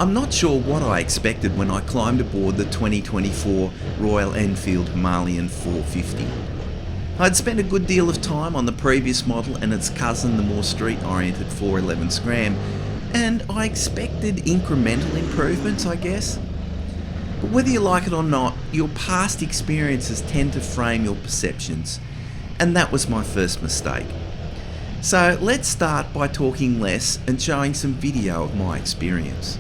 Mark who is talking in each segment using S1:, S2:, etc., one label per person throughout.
S1: I'm not sure what I expected when I climbed aboard the 2024 Royal Enfield Himalayan 450. I'd spent a good deal of time on the previous model and its cousin, the more street-oriented 411 Scram, and I expected incremental improvements, I guess. But whether you like it or not, your past experiences tend to frame your perceptions, and that was my first mistake. So let's start by talking less and showing some video of my experience.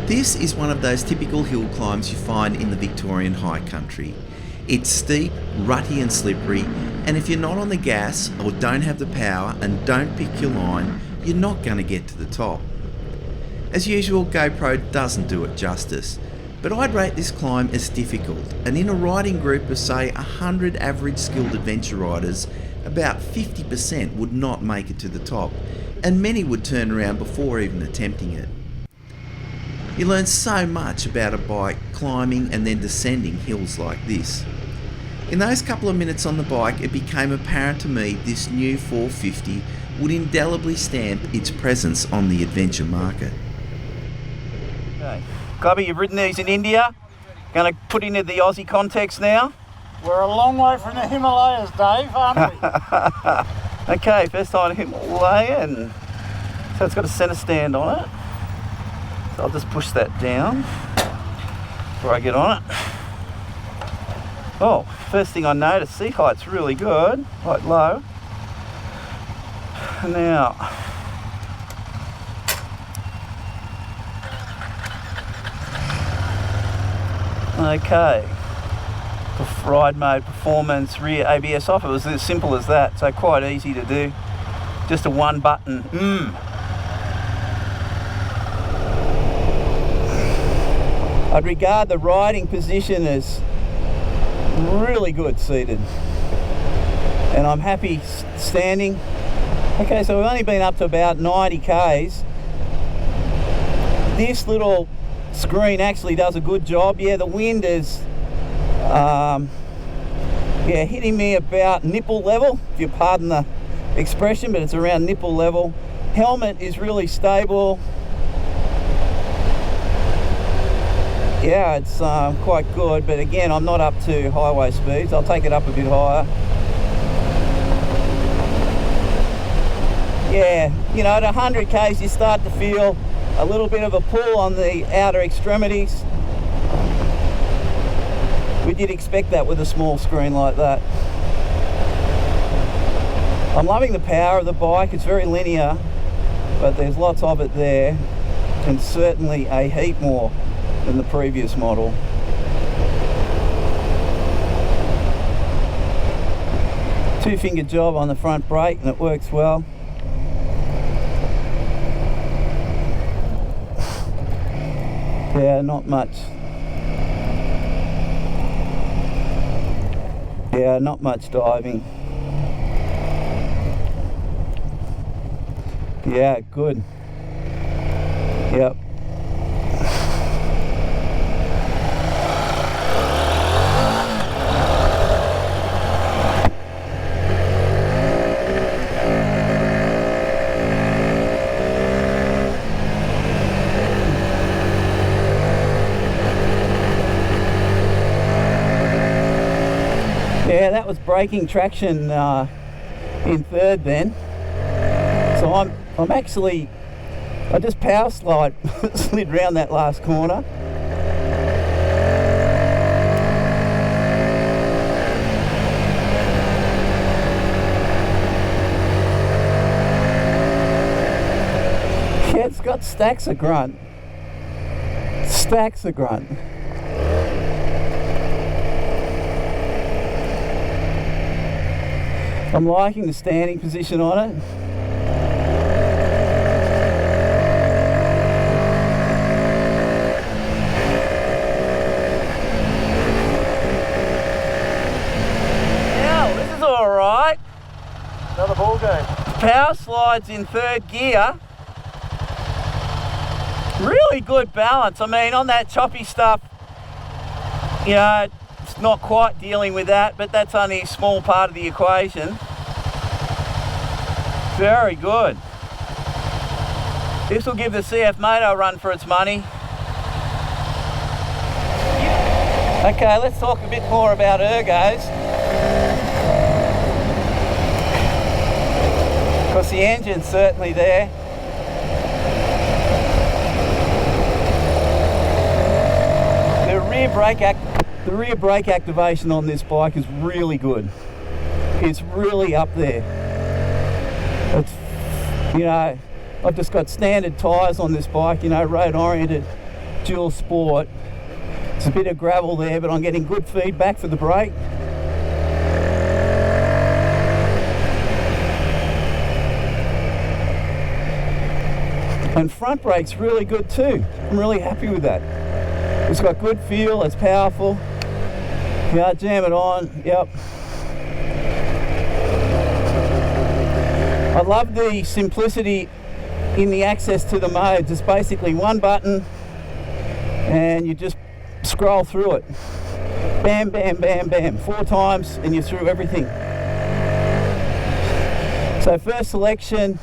S1: This is one of those typical hill climbs you find in the Victorian high country. It's steep, rutty and slippery, and if you're not on the gas or don't have the power and don't pick your line, you're not going to get to the top. As usual, GoPro doesn't do it justice, but I'd rate this climb as difficult, and in a riding group of say 100 average skilled adventure riders, about 50% would not make it to the top, and many would turn around before even attempting it. You learn so much about a bike climbing and then descending hills like this. In those couple of minutes on the bike, it became apparent to me this new 450 would indelibly stamp its presence on the adventure market.
S2: Okay. Clubby, you've ridden these in India. Going to put into the Aussie context now.
S3: We're a long way from the Himalayas, Dave, aren't
S2: we? Okay, first time Himalayan. So it's got a centre stand on it. So I'll just push that down before I get on it. Oh, first thing I noticed, seat height's really good, quite low. Now, okay, ride mode, performance, rear ABS off. It was as simple as that, so quite easy to do. Just a one button. I'd regard the riding position as really good seated, and I'm happy standing. Okay, so we've only been up to about 90 k's. This little screen actually does a good job. Yeah, the wind is hitting me about nipple level, if you pardon the expression, but it's around nipple level. Helmet is really stable. Yeah, it's quite good, but again, I'm not up to highway speeds. I'll take it up a bit higher. Yeah, you know, at 100 k's you start to feel a little bit of a pull on the outer extremities. We did expect that with a small screen like that. I'm loving the power of the bike. It's very linear, but there's lots of it there, and certainly a heap more than the previous model. Two-finger job on the front brake, and it works well. Yeah, not much. Yeah, not much diving. Yeah, good. Yep. Yeah, that was braking traction in third then. So I'm actually, I just power slide slid round that last corner. Yeah, it's got stacks of grunt. Stacks of grunt. I'm liking the standing position on it. Now, this is alright.
S3: Another ball game.
S2: Power slides in third gear. Really good balance. I mean, on that choppy stuff, you know, it's not quite dealing with that, but that's only a small part of the equation. Very good. This will give the CF Moto a run for its money. Okay, let's talk a bit more about ergos. Because the engine's certainly there. The rear brake activation on this bike is really good. It's really up there. It's, you know, I've just got standard tyres on this bike, you know, road oriented dual sport. It's a bit of gravel there, but I'm getting good feedback for the brake. And front brake's really good too. I'm really happy with that. It's got good feel, it's powerful. Yeah, jam it on, yep. I love the simplicity in the access to the modes. It's basically one button and you just scroll through it. Bam, bam, bam, bam. 4 times and you're through everything. So first selection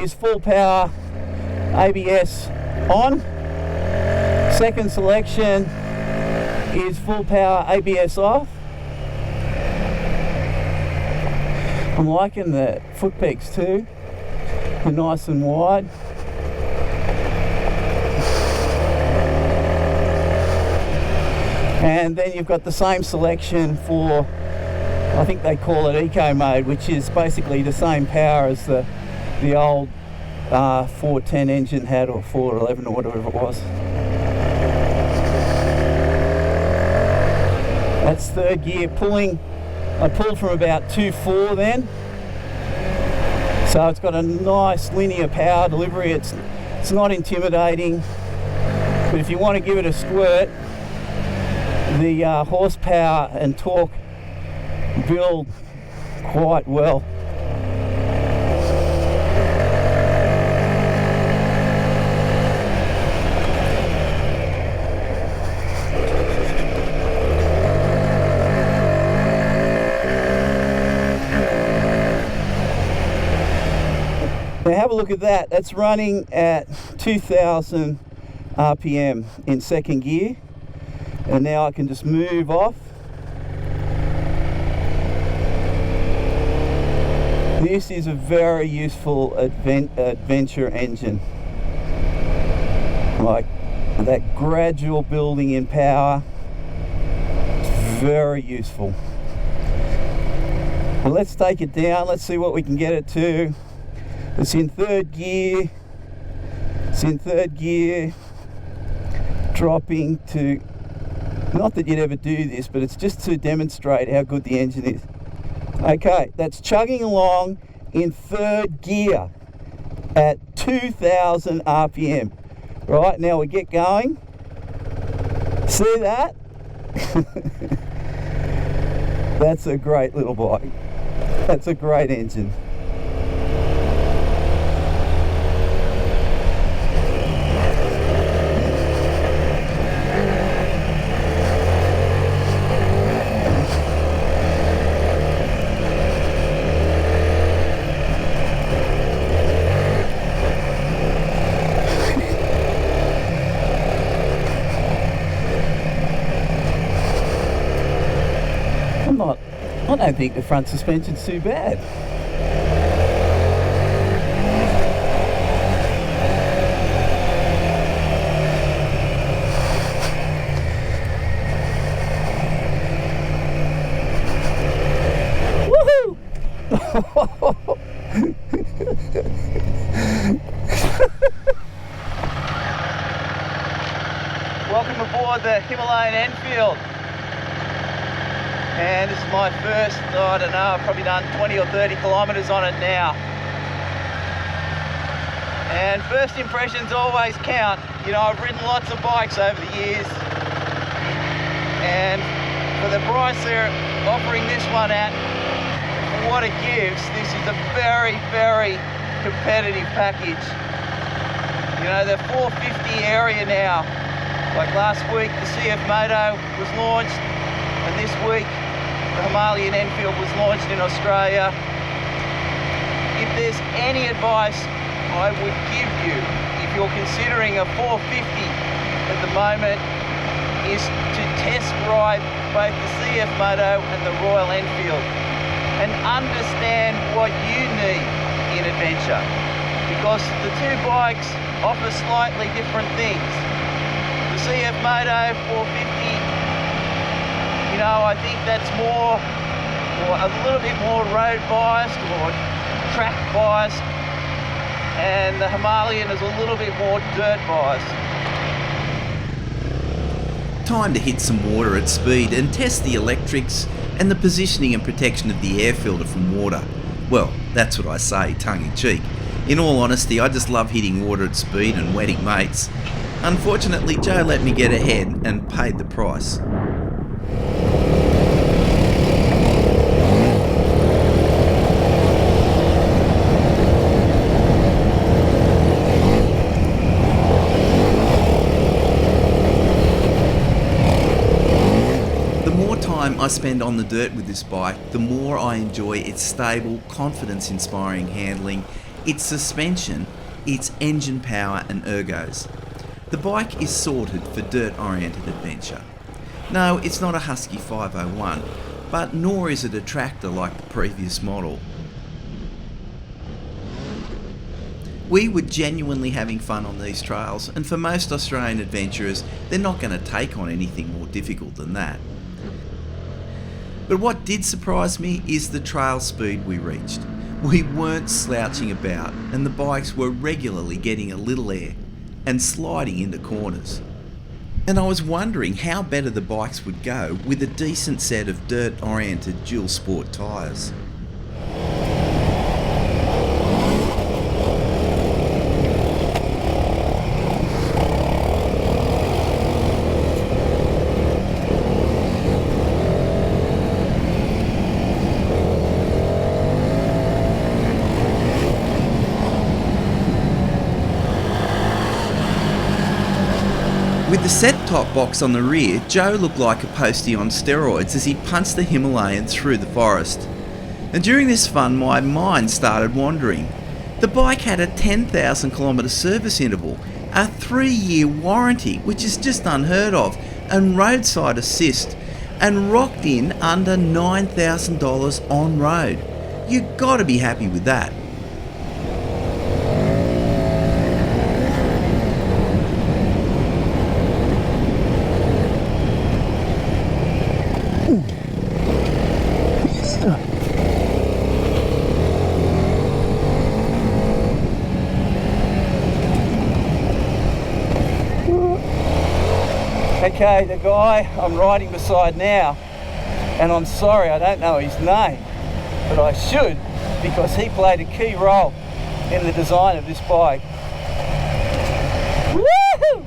S2: is full power ABS on. Second selection is full power ABS off. I'm liking the foot pegs too. They're nice and wide. And then you've got the same selection for, I think they call it eco mode, which is basically the same power as the old 410 engine had, or 411 or whatever it was. That's third gear pulling. I pulled from about 2.4 then. So it's got a nice linear power delivery. It's not intimidating, but if you want to give it a squirt, the horsepower and torque build quite well. Now have a look at that. That's running at 2000 RPM in second gear. And now I can just move off. This is a very useful adventure engine. Like that gradual building in power. It's very useful. Well, let's take it down. Let's see what we can get it to. It's in third gear. It's in third gear. Dropping to, not that you'd ever do this, but it's just to demonstrate how good the engine is. Okay, that's chugging along in third gear at 2000 RPM. Right, now we get going. See that? That's a great little bike. That's a great engine. I don't think the front suspension's too bad. Woohoo! Welcome aboard the Himalayan Enfield. And this is my first, I don't know, I've probably done 20 or 30 kilometres on it now. And first impressions always count. You know, I've ridden lots of bikes over the years, and for the price they're offering this one at, for what it gives, this is a very, very competitive package. You know, the 450 area now, like last week the CF Moto was launched, and this week the Himalayan Enfield was launched in Australia. If there's any advice I would give you, if you're considering a 450 at the moment, is to test ride both the CF Moto and the Royal Enfield and understand what you need in adventure, because the two bikes offer slightly different things. The CF Moto 450, you know, I think that's more, or a little bit more road biased or track biased, and the Himalayan is a little bit more dirt biased.
S1: Time to hit some water at speed and test the electrics and the positioning and protection of the air filter from water. Well, that's what I say, tongue in cheek. In all honesty, I just love hitting water at speed and wetting mates. Unfortunately, Joe let me get ahead and paid the price. I spend on the dirt with this bike, the more I enjoy its stable, confidence-inspiring handling, its suspension, its engine power and ergos. The bike is sorted for dirt-oriented adventure. No, it's not a Husky 501, but nor is it a tractor like the previous model. We were genuinely having fun on these trails, and for most Australian adventurers, they're not going to take on anything more difficult than that. But what did surprise me is the trail speed we reached. We weren't slouching about, and the bikes were regularly getting a little air and sliding into corners. And I was wondering how better the bikes would go with a decent set of dirt-oriented dual sport tyres. With the set-top box on the rear, Joe looked like a postie on steroids as he punched the Himalayan through the forest. And during this fun, my mind started wandering. The bike had a 10,000 kilometre service interval, a 3-year warranty, which is just unheard of, and roadside assist, and rocked in under $9,000 on road. You gotta be happy with that.
S2: Okay, the guy I'm riding beside now, and I'm sorry I don't know his name, but I should, because he played a key role in the design of this bike. Woohoo!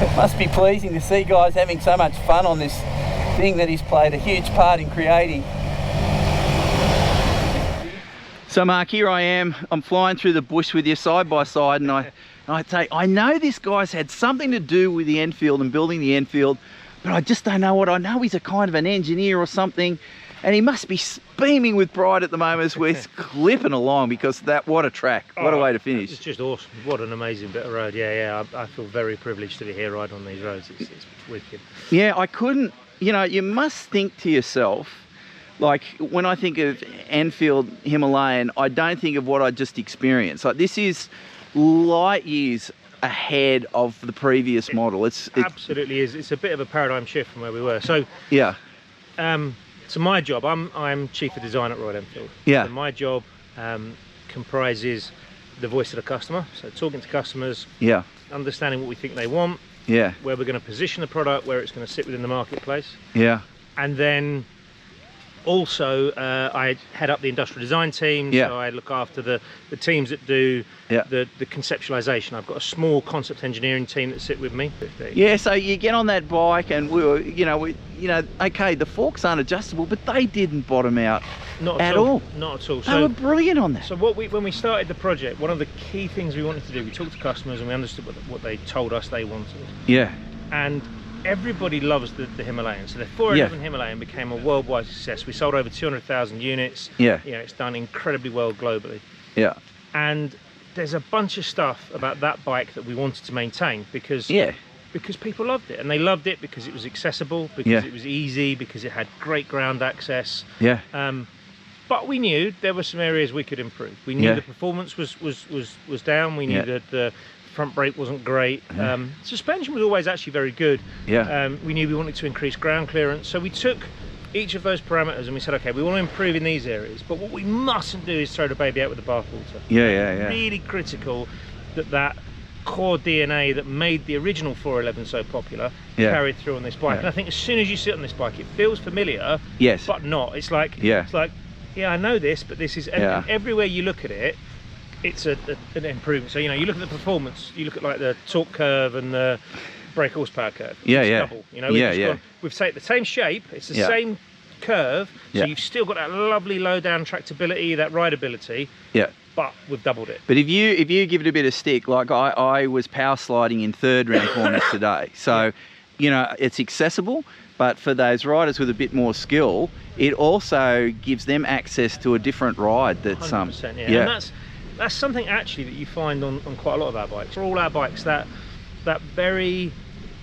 S2: It must be pleasing to see guys having so much fun on this thing that he's played a huge part in creating. So Mark, here I am, I'm flying through the bush with you side by side, and I say, I know this guy's had something to do with the Enfield and building the Enfield, but I just don't know what. I know he's a kind of an engineer or something, and he must be beaming with pride at the moment as we're clipping along, because what a track, what a way to finish.
S4: It's just awesome, what an amazing bit of road. Yeah, I feel very privileged to be here riding on these roads. It's wicked.
S2: Yeah, I couldn't, you know, you must think to yourself, like when I think of Enfield Himalayan, I don't think of what I just experienced. Like, this is light years ahead of the previous model. It
S4: absolutely is. It's a bit of a paradigm shift from where we were. So
S2: yeah,
S4: So my job, I'm chief of design at Royal Enfield.
S1: Yeah.
S4: So my job comprises the voice of the customer. So talking to customers,
S1: Yeah.
S4: understanding what we think they want,
S1: Yeah.
S4: where we're going to position the product, where it's going to sit within the marketplace.
S1: Yeah.
S4: And then also I head up the industrial design team.
S1: Yeah.
S4: So I look after the teams that do
S1: Yeah.
S4: the conceptualization. I've got a small concept engineering team that sit with me.
S1: Yeah, so you get on that bike and we were, okay, the forks aren't adjustable, but they didn't bottom out
S4: Not
S1: at all.
S4: Not at all.
S1: They were brilliant on that.
S4: So when we started the project, one of the key things we wanted to do, we talked to customers and we understood what they told us they wanted.
S1: Yeah.
S4: And everybody loves the Himalayan. So the 411 Himalayan became a worldwide success. We sold over 200,000 units.
S1: Yeah.
S4: It's done incredibly well globally.
S1: Yeah.
S4: And there's a bunch of stuff about that bike that we wanted to maintain because people loved it, and they loved it because it was accessible, because it was easy, because it had great ground access.
S1: Yeah.
S4: But we knew there were some areas we could improve. We knew the performance was down. We knew that the front brake wasn't great. Suspension was always actually very good.
S1: Yeah.
S4: We knew we wanted to increase ground clearance, so we took each of those parameters and we said, okay, we want to improve in these areas, but what we mustn't do is throw the baby out with the bathwater.
S1: Yeah.
S4: Really critical that core DNA that made the original 411 so popular carried through on this bike. And I think as soon as you sit on this bike, it feels familiar, but not. It's like, I know this, but this is everywhere you look at it, it's an improvement. So you look at the performance, you look at like the torque curve and the brake horsepower curve. Double. We've taken the same shape, it's the same curve, so you've still got that lovely low down tractability, that rideability. But we've doubled it.
S1: But if you give it a bit of stick, like I was power sliding in third round corners today, so it's accessible, but for those riders with a bit more skill, it also gives them access to a different ride. That's
S4: 100%, and that's something actually that you find on quite a lot of our bikes. For all our bikes, that very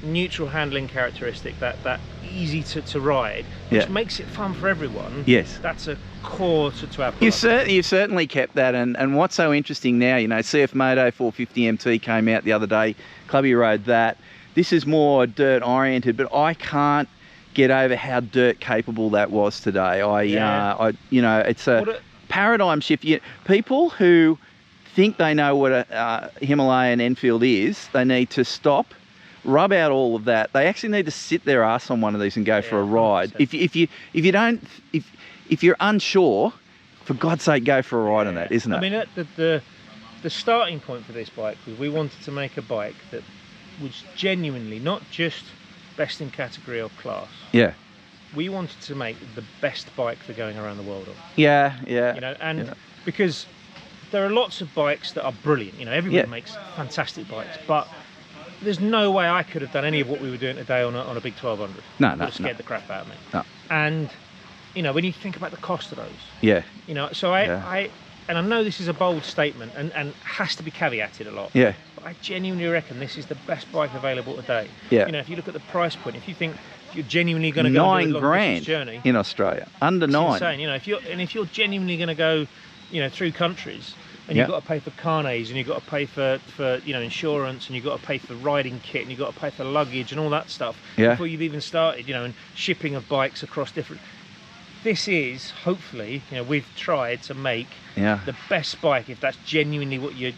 S4: neutral handling characteristic, that easy to ride, which makes it fun for everyone. Yes, that's a core to our product.
S1: You've certainly kept that, and what's so interesting now, CF Moto 450 MT came out the other day. Clubby rode that. This is more dirt oriented, but I can't get over how dirt capable that was today. It's a paradigm shift. People who think they know what a Himalayan Enfield is, they need to stop, rub out all of that. They actually need to sit their ass on one of these and go for a ride. 100%. If you're unsure, for God's sake, go for a ride on that, isn't it?
S4: I mean, the starting point for this bike was we wanted to make a bike that was genuinely not just best in category or class. Yeah. We wanted to make the best bike for going around the world on. Because there are lots of bikes that are brilliant. Everybody makes fantastic bikes, but there's no way I could have done any of what we were doing today on a big 1200.
S1: No,
S4: it would have scared the crap out of me.
S1: No.
S4: And when you think about the cost of those, so I know this is a bold statement and has to be caveated a lot. Yeah. But I genuinely reckon this is the best bike available today. Yeah. If you look at the price point, if you think you're genuinely going to go on a long distance journey
S1: in Australia, under $9.
S4: Insane. If you're genuinely going to go, through countries, and you've got to pay for carnets, and you've got to pay for insurance, and you've got to pay for riding kit, and you've got to pay for luggage and all that stuff before you've even started, and shipping of bikes across different. This is hopefully, we've tried to make the best bike, if that's genuinely what your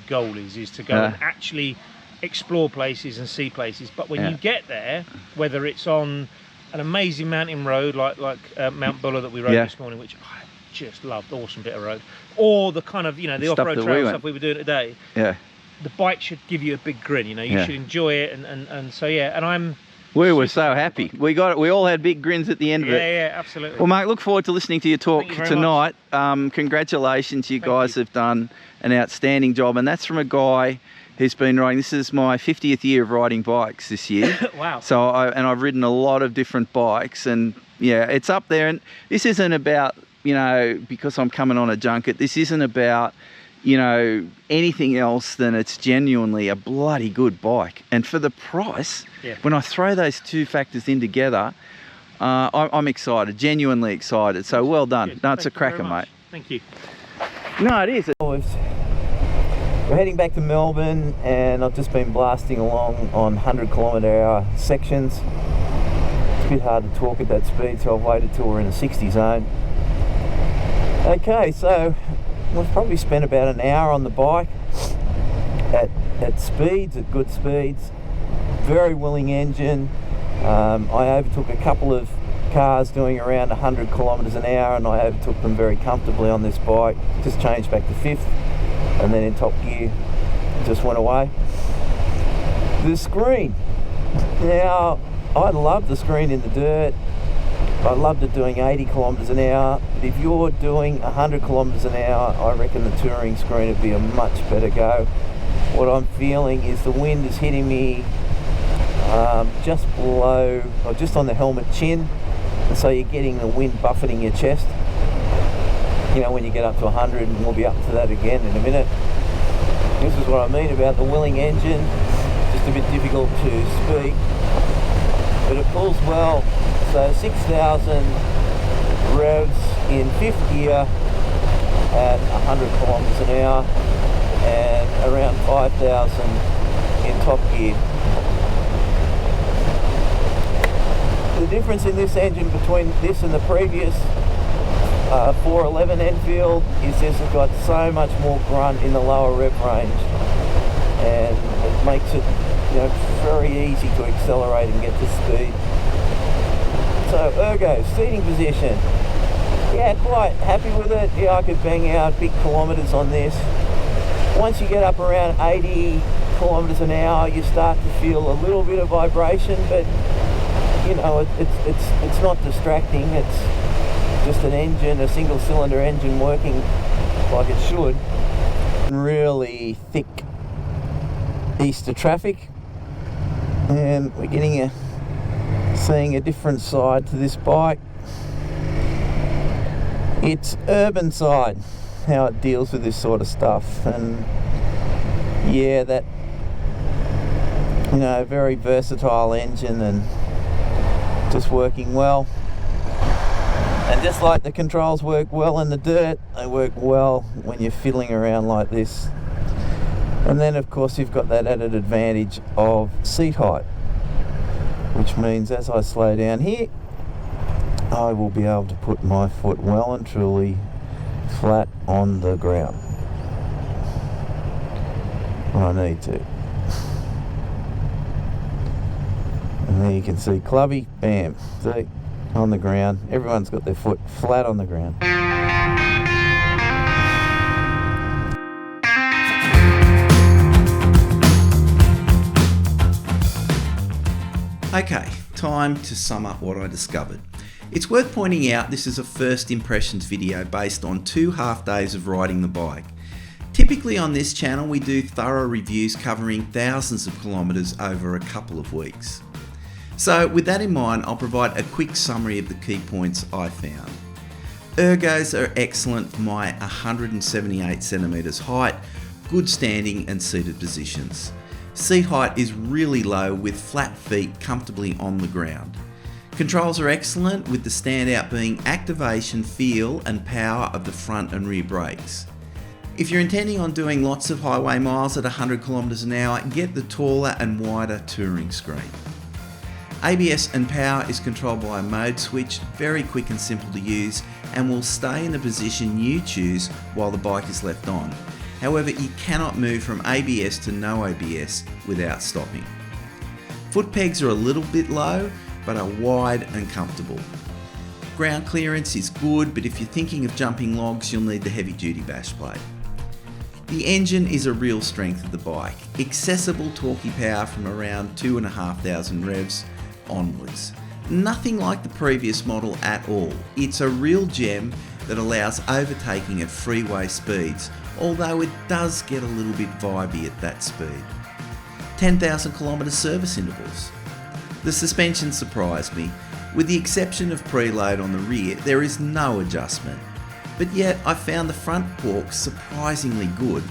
S4: goal is to go and actually explore places and see places. But when you get there, whether it's on an amazing mountain road like Mount Buller that we rode this morning, which I just loved, awesome bit of road, or the kind of the off-road trail stuff we were doing today, the bike should give you a big grin. You should enjoy it, and so and
S1: we were so happy. We all had big grins at the end of it.
S4: Yeah, absolutely.
S1: Well, mate, look forward to listening to your talk tonight. Congratulations, you guys have done an outstanding job, and that's from a guy who's been riding. This is my 50th year of riding bikes this year.
S4: Wow.
S1: So I've ridden a lot of different bikes, and it's up there. And this isn't about because I'm coming on a junket. This isn't about anything else than it's genuinely a bloody good bike. And for the price, when I throw those two factors in together, I'm excited, genuinely excited. So well done.
S4: Good.
S1: No, it's
S4: Thank
S1: a cracker, mate.
S4: Thank you.
S1: No, it is.
S2: We're heading back to Melbourne, and I've just been blasting along on 100 km/h sections. a bit hard to talk at that speed, so I've waited till we're in the 60 zone. Okay, so we've probably spent about an hour on the bike at good speeds. Very willing engine. I overtook a couple of cars doing around 100 kilometres an hour, and I overtook them very comfortably on this bike. Just changed back to 5th, and then in top gear just went away. The screen. Now, I love the screen in the dirt. I loved it doing 80 kilometres an hour, but if you're doing 100 kilometres an hour, I reckon the touring screen would be a much better go. What I'm feeling is the wind is hitting me just below, or just on the helmet chin, and so you're getting the wind buffeting your chest. You know, when you get up to 100, and we'll be up to that again in a minute. This is what I mean about the willing engine. Just a bit difficult to speak, but it pulls well. So 6,000 revs in 5th gear at 100 kilometres an hour, and around 5,000 in top gear. The difference in this engine between this and the previous 411 Enfield is this has got so much more grunt in the lower rev range, and it makes it, you know, very easy to accelerate and get to speed. So ergo, seating position, yeah, quite happy with it. Yeah, I could bang out big kilometres on this. Once you get up around 80 kilometres an hour, you start to feel a little bit of vibration, but you know, it's not distracting. It's just an engine, a single cylinder engine working like it should. Really thick Easter traffic, and we're seeing a different side to this bike. It's urban side, how it deals with this sort of stuff, and yeah, that, you know, very versatile engine and just working well. And just like the controls work well in the dirt, they work well when you're fiddling around like this. And then of course you've got that added advantage of seat height, which means as I slow down here, I will be able to put my foot well and truly flat on the ground when I need to. And there you can see Clubby, bam, see, on the ground. Everyone's got their foot flat on the ground.
S1: Okay, time to sum up what I discovered. It's worth pointing out this is a first impressions video based on 2 half days of riding the bike. Typically on this channel we do thorough reviews covering thousands of kilometres over a couple of weeks. So with that in mind, I'll provide a quick summary of the key points I found. Ergos are excellent for my 178 centimetres height, good standing and seated positions. Seat height is really low with flat feet comfortably on the ground. Controls are excellent, with the standout being activation, feel and power of the front and rear brakes. If you're intending on doing lots of highway miles at 100 kilometres an hour, get the taller and wider touring screen. ABS and power is controlled by a mode switch, very quick and simple to use, and will stay in the position you choose while the bike is left on. However, you cannot move from ABS to no ABS without stopping. Foot pegs are a little bit low, but are wide and comfortable. Ground clearance is good, but if you're thinking of jumping logs, you'll need the heavy duty bash plate. The engine is a real strength of the bike. Accessible torquey power from around 2,500 revs onwards. Nothing like the previous model at all. It's a real gem that allows overtaking at freeway speeds, although it does get a little bit vibey at that speed. 10,000 kilometre service intervals. The suspension surprised me. With the exception of preload on the rear, there is no adjustment. But yet I found the front fork surprisingly good.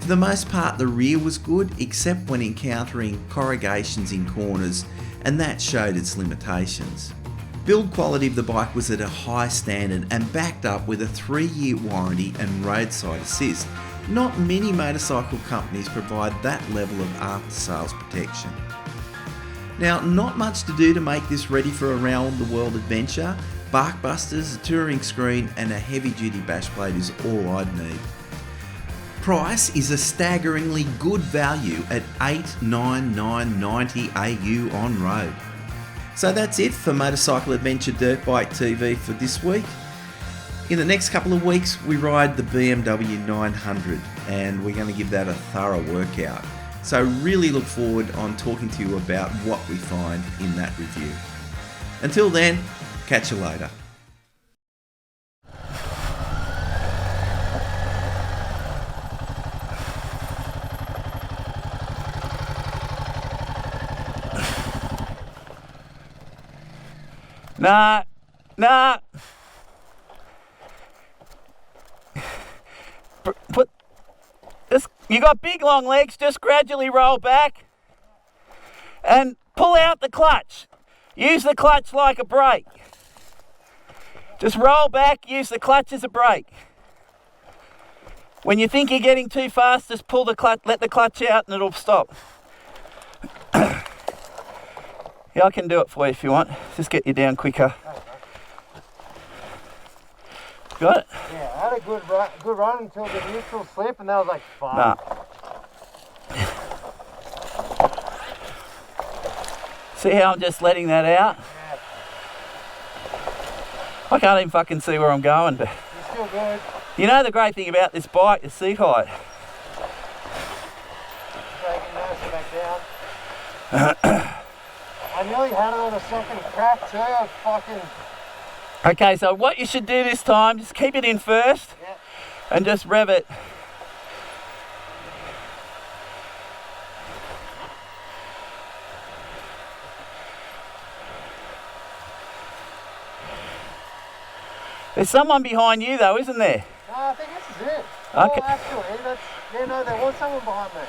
S1: For the most part the rear was good, except when encountering corrugations in corners, and that showed its limitations. Build quality of the bike was at a high standard and backed up with a 3-year warranty and roadside assist. Not many motorcycle companies provide that level of after-sales protection. Now, not much to do to make this ready for a round the world adventure. Bark busters, a touring screen and a heavy duty bash plate is all I'd need. Price is a staggeringly good value at $899.90 AU on road. So that's it for Motorcycle Adventure Dirtbike TV for this week. In the next couple of weeks we ride the BMW 900 and we're going to give that a thorough workout. So really look forward on talking to you about what we find in that review. Until then, catch you later.
S2: Nah. Put this. You got big long legs. Just gradually roll back and pull out the clutch. Use the clutch like a brake. Just roll back. Use the clutch as a brake. When you think you're getting too fast, just pull the clutch. Let the clutch out, and it'll stop. Yeah, I can do it for you if you want. Just get you down quicker. Got it?
S3: Yeah, I had a good run until the neutral slip, and that was like fun.
S2: Nah. See how I'm just letting that out?
S3: Yeah.
S2: I can't even fucking see where I'm going. But
S3: You're still good.
S2: you know the great thing about this bike, the seat height.
S3: Taking those back down. I nearly had it on a second crack too. I was fucking...
S2: Okay, so what you should do this time, just keep it in first.
S3: Yeah.
S2: And just rev it. There's someone behind you though, isn't there?
S3: No, I think this is it.
S2: Okay.
S3: Oh, actually, yeah, no, there was someone behind me.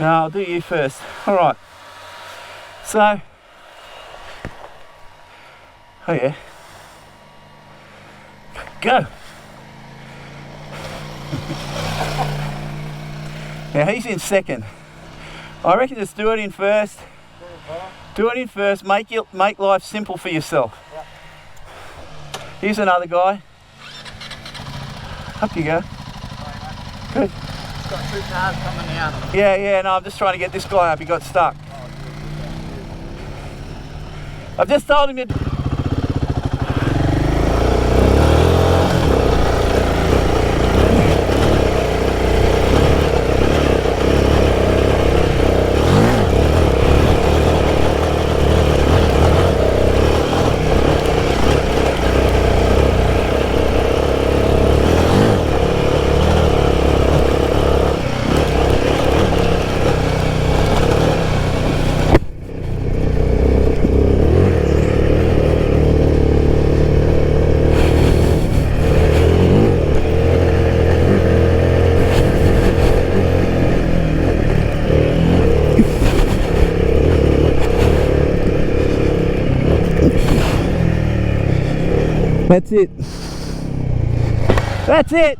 S2: No, I'll do you first. Alright. So. Oh yeah. Go. Now he's in second. I reckon just do it in first. Do it in first. Make life simple for yourself.
S3: Yep.
S2: Here's another guy. Up you go. Good.
S3: It's got two cars coming out.
S2: Yeah, no, I'm just trying to get this guy up. He got stuck. I've just told him to... That's it. That's it.